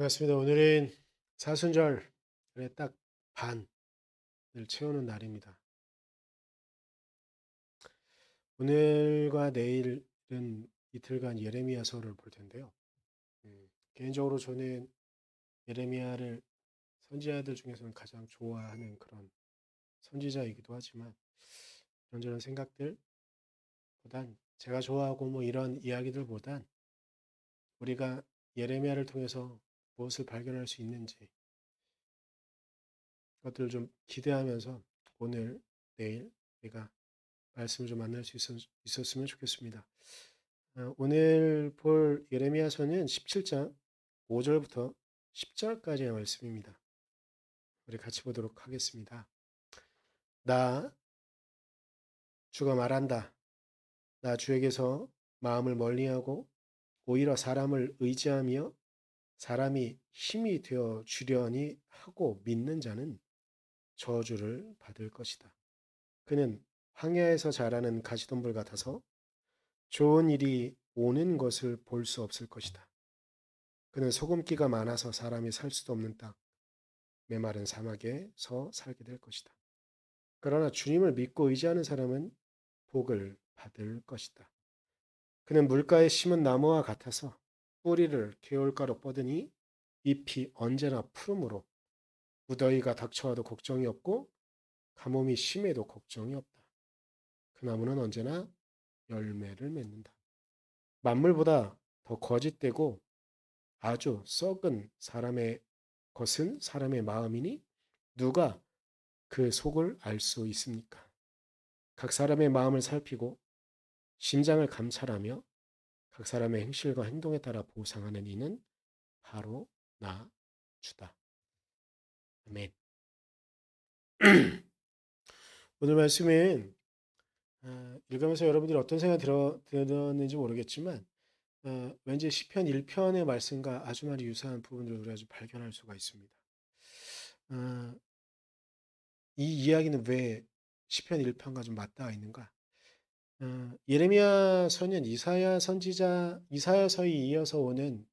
반갑습니다. 오늘은 사순절에 딱 반을 채우는 날입니다. 오늘과 내일은 이틀간 예레미야서를 볼 텐데요. 개인적으로 저는 예레미야를 선지자들 중에서는 가장 좋아하는 그런 선지자이기도 하지만 이런저런 생각들보단 제가 좋아하고 뭐 이런 이야기들보단 우리가 예레미야를 통해서 무엇을 발견할 수 있는지 그것들을 좀 기대하면서 오늘 내일 우리가 말씀을 좀 만날 수 있었으면 좋겠습니다. 오늘 볼 예레미야서는 17장 5절부터 10절까지의 말씀입니다. 우리 같이 보도록 하겠습니다. 나 주가 말한다. 나 주에게서 마음을 멀리하고 오히려 사람을 의지하며 사람이 힘이 되어 주려니 하고 믿는 자는 저주를 받을 것이다. 그는 황야에서 자라는 가시덤불 같아서 좋은 일이 오는 것을 볼 수 없을 것이다. 그는 소금기가 많아서 사람이 살 수도 없는 땅, 메마른 사막에서 살게 될 것이다. 그러나 주님을 믿고 의지하는 사람은 복을 받을 것이다. 그는 물가에 심은 나무와 같아서 뿌리를 개울가로 뻗으니 잎이 언제나 푸르므로 무더위가 닥쳐와도 걱정이 없고 가뭄이 심해도 걱정이 없다. 그 나무는 언제나 열매를 맺는다. 만물보다 더 거짓되고 아주 썩은 사람의 것은 사람의 마음이니 누가 그 속을 알 수 있습니까? 각 사람의 마음을 살피고 심장을 감찰하며 각 사람의 행실과 행동에 따라 보상하는 이는 바로 나 주다. 아멘. 오늘 말씀은 읽으면서 여러분들이 어떤 생각이 들었는지 모르겠지만 왠지 시편 1편의 말씀과 아주 많이 유사한 부분들을 우리가 좀 발견할 수가 있습니다. 어, 이 이야기는 왜 시편 1편과 좀 맞닿아 있는가? 예레미야서는 이사야서에 이어서 오는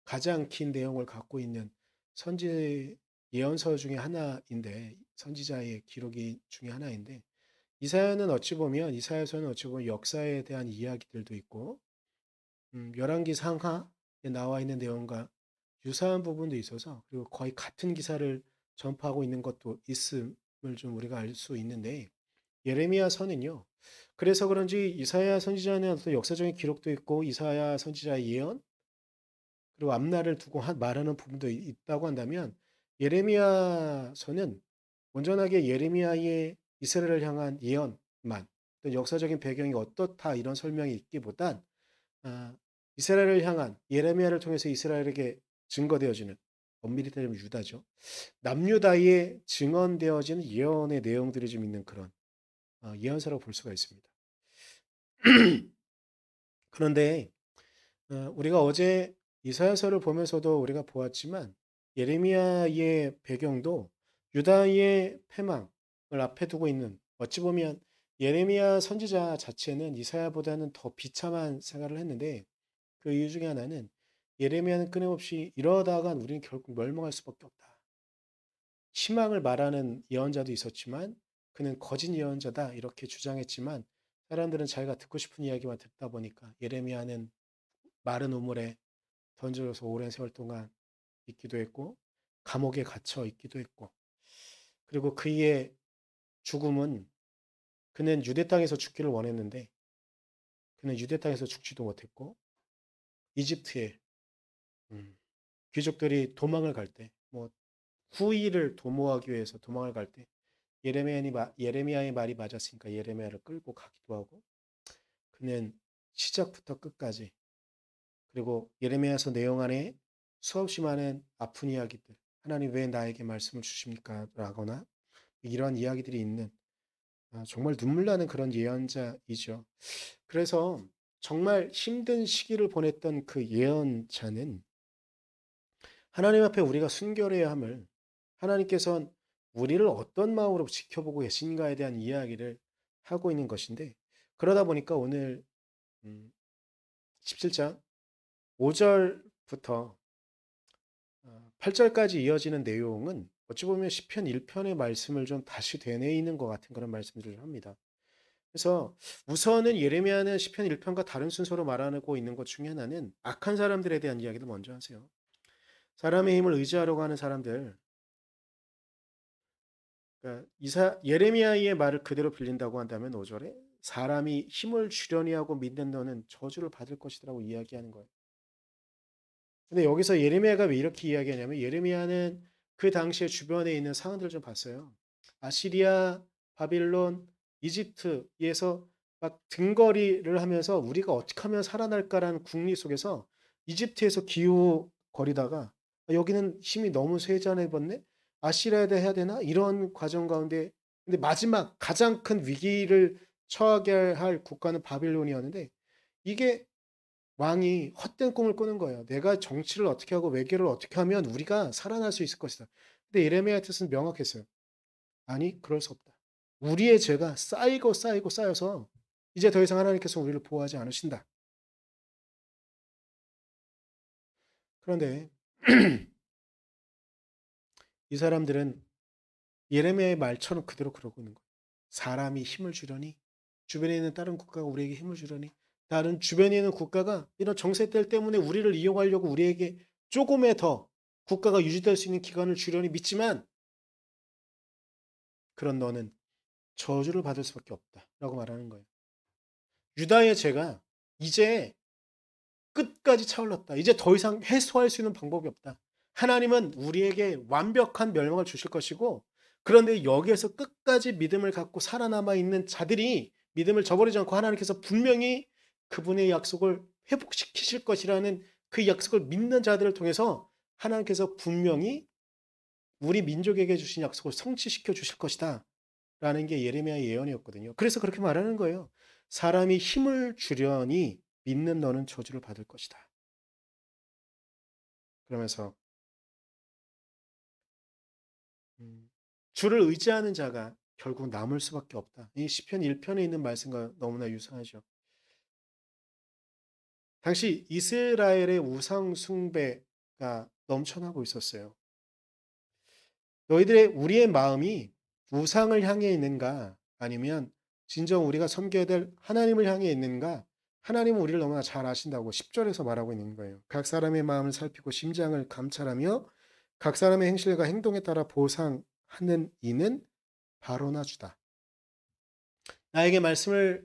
가장 긴 내용을 갖고 있는 선지 예언서 중에 하나인데 선지자의 기록이 중에 하나인데 이사야서는 어찌 보면 역사에 대한 이야기들도 있고 열왕기 상하에 나와 있는 내용과 유사한 부분도 있어서 그리고 거의 같은 기사를 전파하고 있는 것도 있음을 좀 우리가 알 수 있는데 예레미야서는요. 그래서 그런지 이사야 선지자는 어떤 역사적인 기록도 있고 이사야 선지자의 예언 그리고 앞날을 두고 말하는 부분도 있다고 한다면 예레미야서는 온전하게 예레미야의 이스라엘을 향한 예언만 또 역사적인 배경이 어떻다 이런 설명이 있기보단 아, 이스라엘을 향한 예레미야를 통해서 이스라엘에게 증거되어지는 엄밀히 따지면 유다죠. 남유다에 증언되어지는 예언의 내용들이 좀 있는 그런 예언서라고 볼 수가 있습니다. 그런데 우리가 어제 이사야서를 보면서도 우리가 보았지만 예레미야의 배경도 유다의 패망을 앞에 두고 있는 어찌 보면 예레미야 선지자 자체는 이사야보다는 더 비참한 생활을 했는데 그 이유 중에 하나는 예레미야는 끊임없이 이러다간 우리는 결국 멸망할 수밖에 없다. 희망을 말하는 예언자도 있었지만 그는 거짓 예언자다 이렇게 주장했지만 사람들은 자기가 듣고 싶은 이야기만 듣다 보니까 예레미야는 마른 우물에 던져져서 오랜 세월 동안 있기도 했고 감옥에 갇혀 있기도 했고 그리고 그의 죽음은 그는 유대 땅에서 죽기를 원했는데 그는 유대 땅에서 죽지도 못했고 이집트에 음, 귀족들이 도망을 갈 때 뭐 후위를 도모하기 위해서 도망을 갈 때 예레미야의 말이 맞았으니까 예레미야를 끌고 가기도 하고 그는 시작부터 끝까지 그리고 예레미야서 내용 안에 수없이 많은 아픈 이야기들 하나님 왜 나에게 말씀을 주십니까? 라거나 이런 이야기들이 있는 정말 눈물 나는 그런 예언자이죠. 그래서 정말 힘든 시기를 보냈던 그 예언자는 하나님 앞에 우리가 순결해야 함을 하나님께서는 우리를 어떤 마음으로 지켜보고 계신가에 대한 이야기를 하고 있는 것인데 그러다 보니까 오늘 17장 5절부터 8 절까지 이어지는 내용은 어찌 보면 시편 1 편의 말씀을 좀 다시 되뇌이는 것 같은 그런 말씀들을 합니다. 그래서 우선은 예레미야는 시편 1 편과 다른 순서로 말하고 있는 것 중에 하나는 악한 사람들에 대한 이야기를 먼저 하세요. 사람의 힘을 의지하려고 하는 사람들, 그러니까 이사 예레미야의 말을 그대로 빌린다고 한다면 5 절에 "사람이 힘을 주려니 하고 믿는 너는 저주를 받을 것이다."라고 이야기하는 거예요. 근데 여기서 예레미야가 왜 이렇게 이야기하냐면 예레미야는 그 당시에 주변에 있는 상황들을 좀 봤어요. 아시리아, 바빌론, 이집트에서 막 등거리를 하면서 '우리가 어떻게 하면 살아날까.'라는 궁리 속에서 이집트에서 기웃거리다가 '아 여기는 힘이 너무 쇠잔해졌네. 아시리아에다 해야 되나?' 이런 과정 가운데 근데 마지막 가장 큰 위기를 처하게 할 국가는 바빌론이었는데 이게 왕이 헛된 꿈을 꾸는 거예요. '내가 정치를 어떻게 하고 외교를 어떻게 하면 우리가 살아날 수 있을 것이다.' 근데 예레미야의 뜻은 명확했어요. '아니 그럴 수 없다. 우리의 죄가 쌓이고 쌓이고 쌓여서 이제 더 이상 하나님께서 우리를 보호하지 않으신다.' 그런데 이 사람들은 예레미야의 말처럼 그대로 그러고 있는 거예요. '사람이 힘을 주려니 주변에 있는 다른 국가가 우리에게 힘을 주려니 다른 주변에 있는 국가가 이런 정세들 때문에 우리를 이용하려고 우리에게 쪼금의 더 국가가 유지될 수 있는 기간을 주려니 믿지만 그런 너는 저주를 받을 수밖에 없다라고 말하는 거예요. 유다의 죄가 이제 끝까지 차올랐다. 이제 더 이상 해소할 수 있는 방법이 없다. 하나님은 우리에게 완벽한 멸망을 주실 것이고 그런데 여기에서 끝까지 믿음을 갖고 살아남아 있는 자들이 믿음을 저버리지 않고 하나님께서 분명히 그분의 약속을 회복시키실 것이라는 그 약속을 믿는 자들을 통해서 하나님께서 분명히 우리 민족에게 주신 약속을 성취시켜 주실 것이다. 라는 게 예레미야의 예언이었거든요. 그래서 그렇게 말하는 거예요. "사람이 힘을 주려니 믿는 너는 저주를 받을 것이다." 그러면서 음 주를 의지하는 자가 결국 남을 수밖에 없다. 이 시편 1 편에 있는 말씀과 너무나 유사하죠. 당시 이스라엘의 우상 숭배가 넘쳐나고 있었어요. 너희들의 우리의 마음이 우상을 향해 있는가 아니면 진정 우리가 섬겨야 될 하나님을 향해 있는가? 하나님은 우리를 너무나 잘 아신다고 10 절에서 말하고 있는 거예요. 각 사람의 마음을 살피고 심장을 감찰하며 각 사람의 행실과 행동에 따라 보상하는 이는 바로나 주다. 나에게 말씀을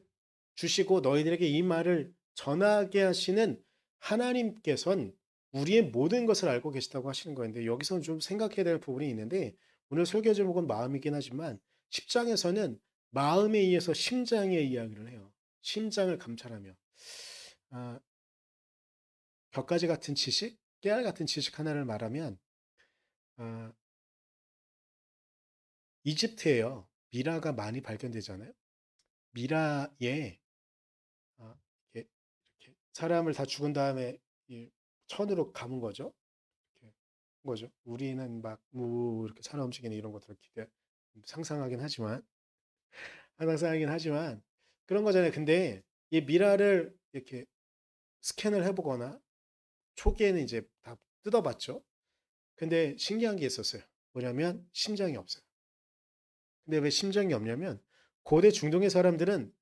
주시고 너희들에게 이 말을 전하게 하시는 하나님께서는 우리의 모든 것을 알고 계시다고 하시는 거였는데 여기서는 좀 생각해야 될 부분이 있는데 오늘 설교 제목은 마음이긴 하지만 10장에서는 마음에 의해서 심장의 이야기를 해요. 심장을 감찰하며 아, 격가지 같은 지식, 깨알 같은 지식 하나를 말하면 아, 이집트에요. 미라가 많이 발견되잖아요. 미라에 이렇게, 이렇게 사람을 다 죽은 다음에 이 천으로 감은 거죠. 이렇게 한 거죠. 우리는 막 이렇게 산업 움직이는 이런 것들을 상상하긴 하지만 상상하긴 하지만 그런 거잖아요. 근데 이 미라를 이렇게 스캔을 해보거나 초기에는 이제 다 뜯어봤죠. 근데 신기한 게 있었어요. 뭐냐면 심장이 없어요. 근데 왜 심장이 없냐면 고대 중동의 사람들은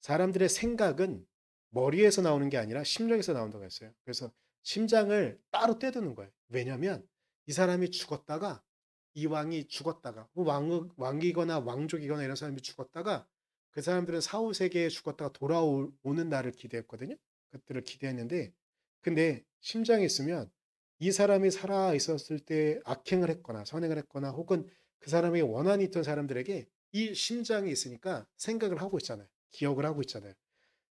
사람들의 생각은 머리에서 나오는 게 아니라 심장에서 나온다고 했어요. 그래서 심장을 따로 떼두는 거예요. 왜냐하면 이 사람이 죽었다가 이 왕이 죽었다가 왕이거나 왕족이거나 이런 사람이 죽었다가 그 사람들은 사후 세계에 죽었다가 돌아오는 날을 기대했거든요. 그들을 기대했는데 근데 심장이 있으면 이 사람이 살아 있었을 때 악행을 했거나 선행을 했거나 혹은 그 사람에게 원한이 있던 사람들에게 이 심장이 있으니까 생각을 하고 있잖아요. 기억을 하고 있잖아요.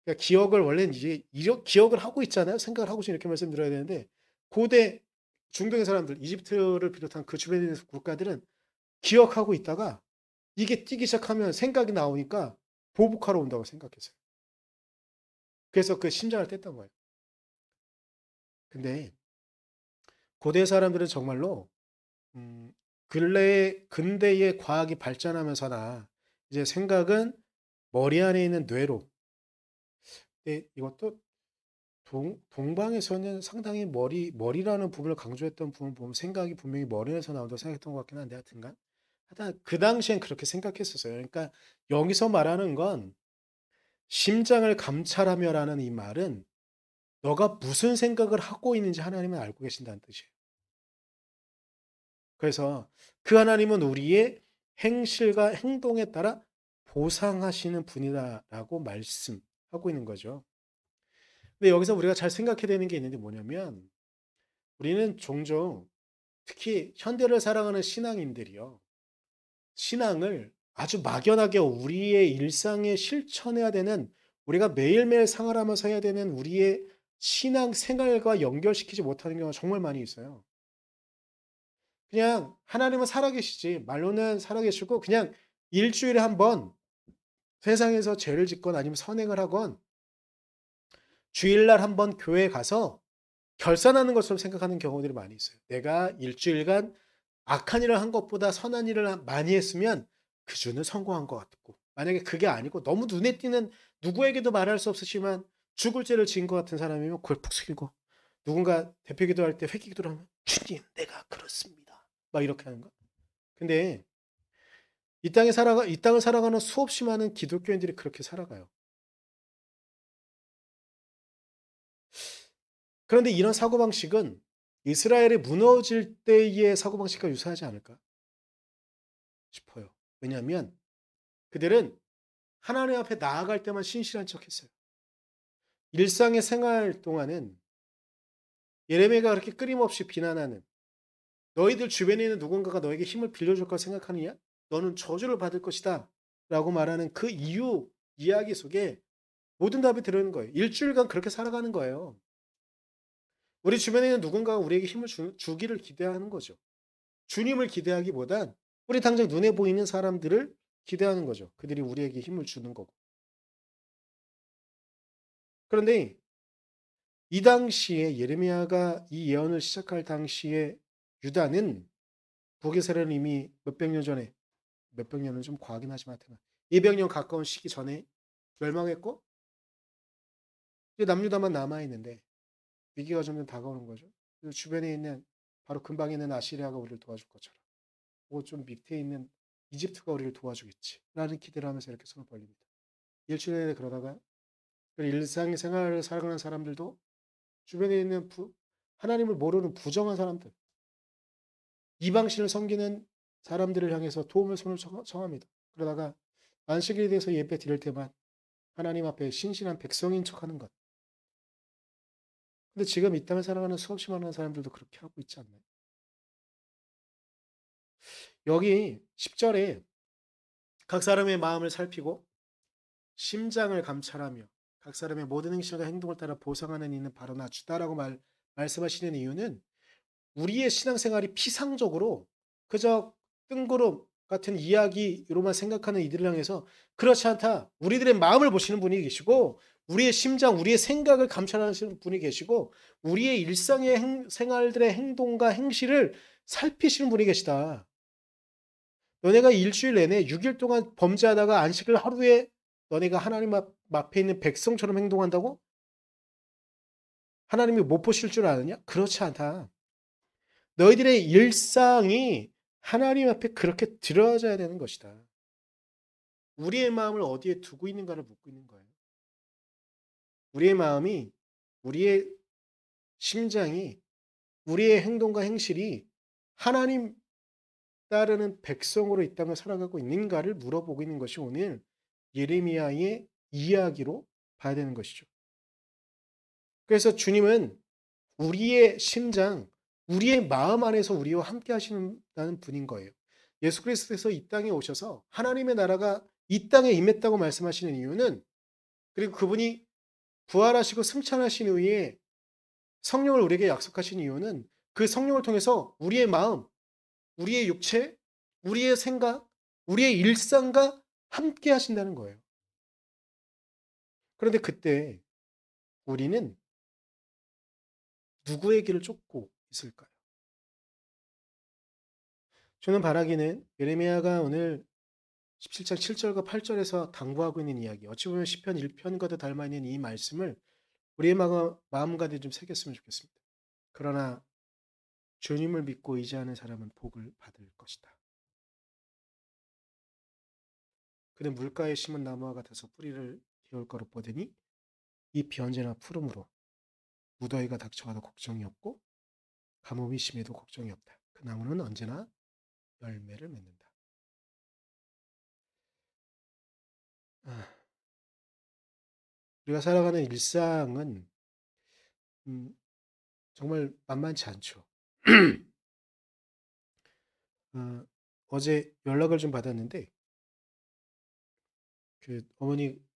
그러니까 기억을 원래는 이제 기억을 하고 있잖아요. 생각을 하고 있 이렇게 말씀드려야 되는데 고대 중동의 사람들, 이집트를 비롯한 그 주변에 있는 국가들은 기억하고 있다가 이게 뛰기 시작하면 생각이 나오니까 보복하러 온다고 생각했어요. 그래서 그 심장을 뗐던 거예요. 근데 고대 사람들은 정말로 근래에 근대의 과학이 발전하면서나 이제 생각은 머리 안에 있는 뇌로 이것도 동방에서는 상당히 머리라는 부분을 강조했던 부분을 보면 생각이 분명히 머리에서 나온다고 생각했던 것 같긴 한데 하여튼간 하여튼 그 당시엔 그렇게 생각했었어요. 그러니까 여기서 말하는 건 심장을 감찰하며라는 이 말은 너가 무슨 생각을 하고 있는지 하나님은 알고 계신다는 뜻이에요. 그래서 그 하나님은 우리의 행실과 행동에 따라 보상하시는 분이다라고 말씀하고 있는 거죠. 근데 여기서 우리가 잘 생각해야 되는 게 있는데 뭐냐면 우리는 종종 특히 현대를 살아가는 신앙인들이요. 신앙을 아주 막연하게 우리의 일상에 실천해야 되는 우리가 매일매일 생활하면서 해야 되는 우리의 신앙 생활과 연결시키지 못하는 경우가 정말 많이 있어요. 그냥 하나님은 살아계시지 말로는 살아계시고 그냥 일주일에 한 번 세상에서 죄를 짓건 아니면 선행을 하건 주일날 한 번 교회에 가서 결산하는 것처럼 생각하는 경우들이 많이 있어요. 내가 일주일간 악한 일을 한 것보다 선한 일을 많이 했으면 그 주는 성공한 것 같고 만약에 그게 아니고 너무 눈에 띄는 누구에게도 말할 수 없으시지만 죽을 죄를 지은 것 같은 사람이면 그걸 푹 숙이고 누군가 대표 기도할 때 회개 기도를 하면 주님 내가 그렇습니다. 막 이렇게 하는 거. 근데 이 땅을 살아가는 수없이 많은 기독교인들이 그렇게 살아가요. 그런데 이런 사고방식은 이스라엘이 무너질 때의 사고방식과 유사하지 않을까 싶어요. 왜냐하면 그들은 하나님 앞에 나아갈 때만 신실한 척했어요. 일상의 생활 동안은 예레미야가 그렇게 끊임없이 비난하는 너희들 주변에 있는 누군가가 너에게 힘을 빌려줄 걸 생각하느냐? 너는 저주를 받을 것이다. 라고 말하는 그 이유 이야기 속에 모든 답이 들어있는 거예요. 일주일간 그렇게 살아가는 거예요. 우리 주변에 있는 누군가가 우리에게 힘을 주기를 기대하는 거죠. 주님을 기대하기보단 우리 당장 눈에 보이는 사람들을 기대하는 거죠. 그들이 우리에게 힘을 주는 거고. 그런데 이 당시에 예레미야가 이 예언을 시작할 당시에 유다는 북이스라엘은 이미 몇백 년 전에 몇백 년은 좀 과하긴 하지만 200년 가까운 시기 전에 멸망했고 이제 남유다만 남아 있는데 위기가 점점 다가오는 거죠. 그래서 주변에 있는 바로 근방에 있는 아시리아가 우리를 도와줄 것처럼 좀 밑에 있는 이집트가 우리를 도와주겠지 라는 기대를 하면서 이렇게 손을 벌립니다. 일주일 내내 그러다가 일상생활을 살아가는 사람들도 주변에 있는 하나님을 모르는 부정한 사람들 이방신을 섬기는 사람들을 향해서 도움의 손을 청합니다. 그러다가 안식일에 대해서 예배 드릴 때만 하나님 앞에 신실한 백성인 척하는 것. 근데 지금 이 땅을 살아가는 수없이 많은 사람들도 그렇게 하고 있지 않나요? 여기 10절에 각 사람의 마음을 살피고 심장을 감찰하며 각 사람의 모든 행실과 행동을 따라 보상하는 이는 바로 나 주다라고 말씀하시는 이유는 우리의 신앙생활이 피상적으로 그저 뜬구름 같은 이야기로만 생각하는 이들을 향해서 그렇지 않다. 우리들의 마음을 보시는 분이 계시고 우리의 심장, 우리의 생각을 감찰하시는 분이 계시고 우리의 일상의 생활들의 행동과 행실을 살피시는 분이 계시다. 너네가 일주일 내내 6일 동안 범죄하다가 안식을 하루에 너네가 하나님 앞에 있는 백성처럼 행동한다고? 하나님이 못 보실 줄 아느냐? 그렇지 않다. 너희들의 일상이 하나님 앞에 그렇게 드러져야 되는 것이다. 우리의 마음을 어디에 두고 있는가를 묻고 있는 거예요. 우리의 마음이, 우리의 심장이, 우리의 행동과 행실이 하나님 따르는 백성으로 이 땅을 살아가고 있는가를 물어보고 있는 것이 오늘 예레미야의 이야기로 봐야 되는 것이죠. 그래서 주님은 우리의 심장, 우리의 마음 안에서 우리와 함께 하시는 분인 거예요. 예수 그리스도께서 이 땅에 오셔서 하나님의 나라가 이 땅에 임했다고 말씀하시는 이유는 그리고 그분이 부활하시고 승천하신 후에 성령을 우리에게 약속하신 이유는 그 성령을 통해서 우리의 마음, 우리의 육체, 우리의 생각, 우리의 일상과 함께 하신다는 거예요. 그런데 그때 우리는 누구의 길을 쫓고 있을까요? 저는 바라기는 예레미야가 오늘 17장 7절과 8절에서 당부하고 있는 이야기, 어찌 보면 시편 1편과도 닮아 있는 이 말씀을 우리의 마음가짐에 좀 새겼으면 좋겠습니다. 그러나 주님을 믿고 의지하는 사람은 복을 받을 것이다. 그는 물가에 심은 나무와 같아서 뿌리를 키울 거로 보더니 잎이 언제나 푸름으로 무더위가 닥쳐와도 걱정이 없고 가뭄이 심해도 걱정이 없다. 그 나무는 언제나 열매를 맺는다. 아, 우리가 살아가는 일상은 음, 정말 만만치 않죠. 어제 연락을 좀 받았는데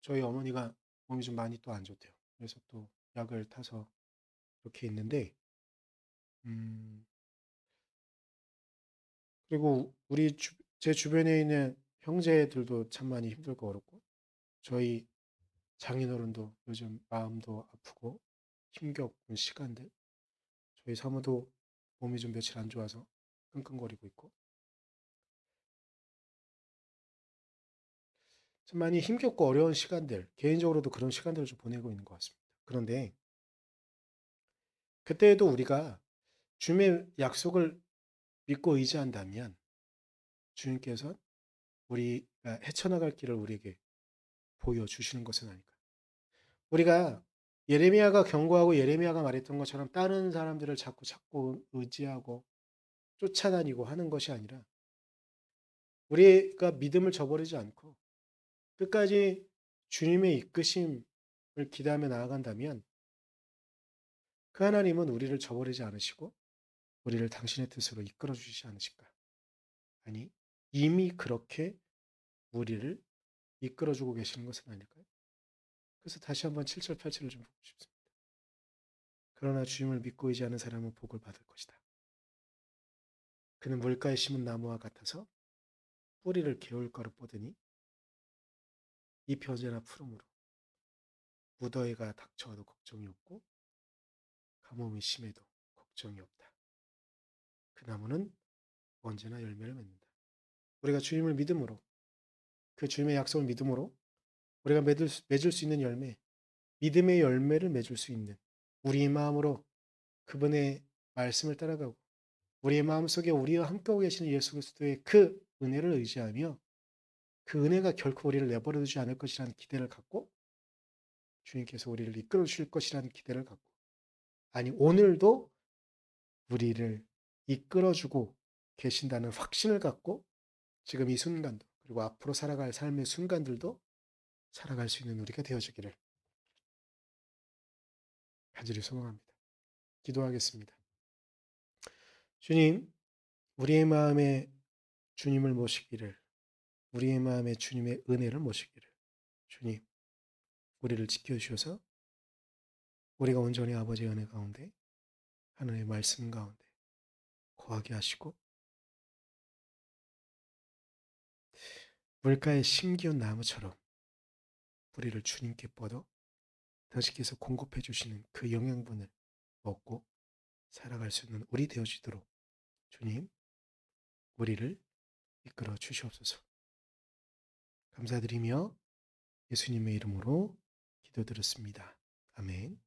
저희 어머니가 몸이 좀 많이 또 안 좋대요. 그래서 또 약을 타서 이렇게 있는데, 음, 그리고 제 주변에 있는 형제들도 참 많이 힘들고 어렵고, 저희 장인어른도 요즘 마음도 아프고 힘겨운 시간들, 저희 사모도 몸이 좀 며칠 안 좋아서 끙끙거리고 있고, 참 많이 힘겹고 어려운 시간들, 개인적으로도 그런 시간들을 좀 보내고 있는 것 같습니다. 그런데 그때에도 우리가 주님의 약속을 믿고 의지한다면 주님께서 우리가 헤쳐나갈 길을 우리에게 보여주시는 것은 아닐까. 우리가 예레미야가 경고하고 예레미야가 말했던 것처럼 다른 사람들을 자꾸 찾고 의지하고 쫓아다니고 하는 것이 아니라 우리가 믿음을 저버리지 않고 끝까지 주님의 이끄심을 기대하며 나아간다면 그 하나님은 우리를 저버리지 않으시고 우리를 당신의 뜻으로 이끌어 주시지 않으실까. 아니, 이미 그렇게 우리를 이끌어 주고 계시는 것은 아닐까요? 그래서 다시 한번 7절 8절을 좀 보고 싶습니다. 그러나 주님을 믿고 의지하는 사람은 복을 받을 것이다. 그는 물가에 심은 나무와 같아서 뿌리를 개울가로 뻗으니 잎이 언제나 푸르므로 무더위가 닥쳐와도 걱정이 없고 가뭄이 심해도 걱정이 없다. 그 나무는 언제나 열매를 맺는다. 우리가 주님을 믿음으로 그 주님의 약속을 믿음으로 우리가 맺을 수 있는 열매, 믿음의 열매를 맺을 수 있는 우리의 마음으로 그분의 말씀을 따라가고 우리의 마음속에 우리와 함께하고 계시는 예수 그리스도의 그 은혜를 의지하며 그 은혜가 결코 우리를 내버려 두지 않을 것이라는 기대를 갖고 주님께서 우리를 이끌어 주실 것이라는 기대를 갖고 아니 오늘도 우리를 이끌어 주고 계신다는 확신을 갖고 지금 이 순간도 그리고 앞으로 살아갈 삶의 순간들도 살아갈 수 있는 우리가 되어지기를 간절히 소망합니다. 기도하겠습니다. 주님, 우리의 마음에 주님을 모시기를, 우리의 마음에 주님의 은혜를 모시기를, 주님, 우리를 지켜주셔서 우리가 온전히 아버지의 은혜 가운데, 하나님의 말씀 가운데 거하게 하시고, 물가에 심기운 나무처럼 뿌리를 주님께 뻗어 당신께서 공급해 주시는 그 영양분을 먹고 살아갈 수 있는 우리 되어지도록 주님, 우리를 이끌어 주시옵소서. 감사드리며 예수님의 이름으로 기도드렸습니다. 아멘.